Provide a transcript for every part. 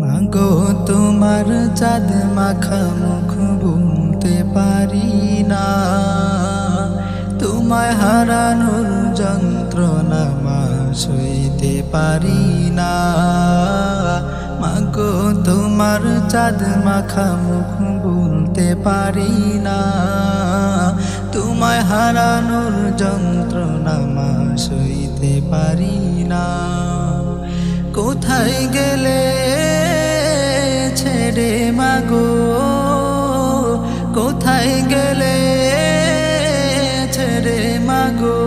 মাগো তোমার চাঁদ মাখা মুখ বুনতে পারি না, তোমায় হারানোর যন্ত্রণা মা সইতে পারি না। মাগো তোমার চাঁদ মাখা মুখ বুনতে পারি না, তোমায় হারানোর যন্ত্রণা মা সইতে পারি না। কোথায় গেলে ছেড়ে মাগো, কোথায় গেলে ছেড়ে মাগো,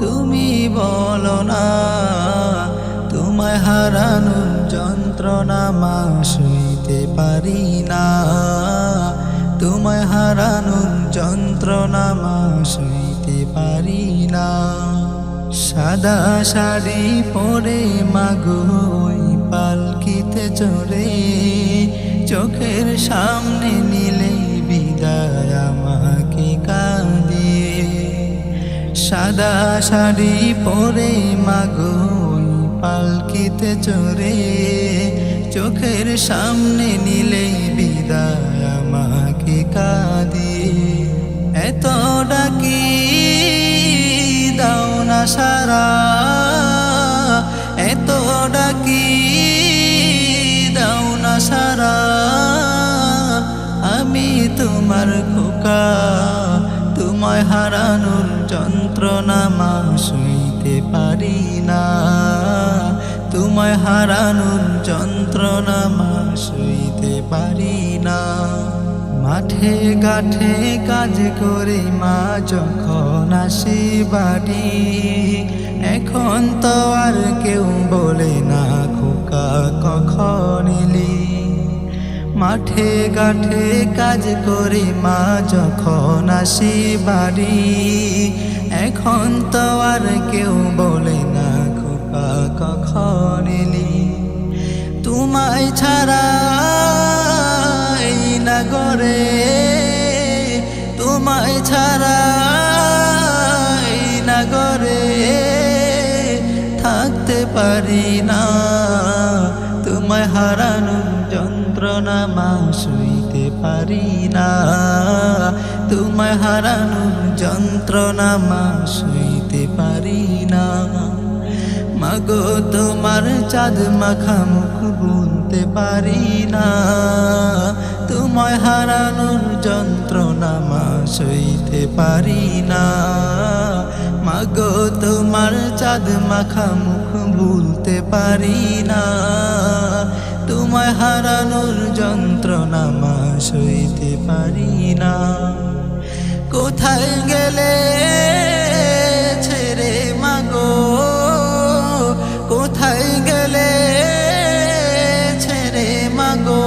তুমি বলো না। তোমায় হারানোর যন্ত্রণা মা সইতে পারি না, তোমায় হারানোর যন্ত্রণা মা সইতে পারি না। সাদা শাড়ি পরে মাগো ওই পালকিতে চড়ে, চোখের সামনে নিলে বিদায় আমাকে কাঁদিয়ে। সাদা শাড়ি পরে মাগো ওই পালকিতে চড়ে, চোখের সামনে নিলে বিদায় আমাকে কাঁদিয়ে। এত ডাকি দাও না সারা, এত ডাকি দাও না সারা, আমি তোমার খোকা। তোমায় হারানোর যন্ত্রণা মা সইতে পারি না, তোমায় হারানোর যন্ত্রণা মা সইতে পারি না। মাঠে ঘাটে কাজ করে মা যখন আসি বাড়ি, এখন তো আর কেউ বলে না খোকা কখন এলি। মাঠে ঘাটে কাজ করে মা যখন আসি বাড়ি, এখন তো আর কেউ বলে না খোকা কখন এলি। তোমায় ছাড়া এই নগরে, তোমায় ছাড়া এই নগরে থাকতে পারি না। তোমায় হারানোর যন্ত্রণা মা সইতে পারি না, তোমায় হারানোর যন্ত্রণা মা সইতে পারি না। মাগো তোমার চাঁদ মাখা মুখ বুনতে পারি না, তোমায় হারানোর যন্ত্রণা মা সইতে পারি না। মাগো তোমার চাঁদ মাখা মুখ ভুলতে পারি না, তোমায় হারানোর যন্ত্রণা মা সইতে পারি না। কোথায় গেলে ছেড়ে মাগো, কোথায় গেলে ছেড়ে মাগো,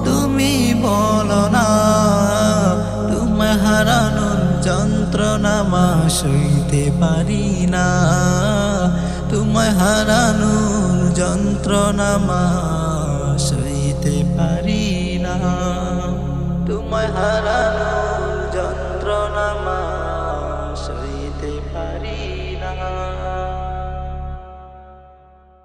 তুমি বলো না। তোমায় হারানোর যন্ত্রণা মা সইতে পারি না, তোমায় হারানোর যন্ত্রণা মা সইতে পারি না, তোমায় হারানোর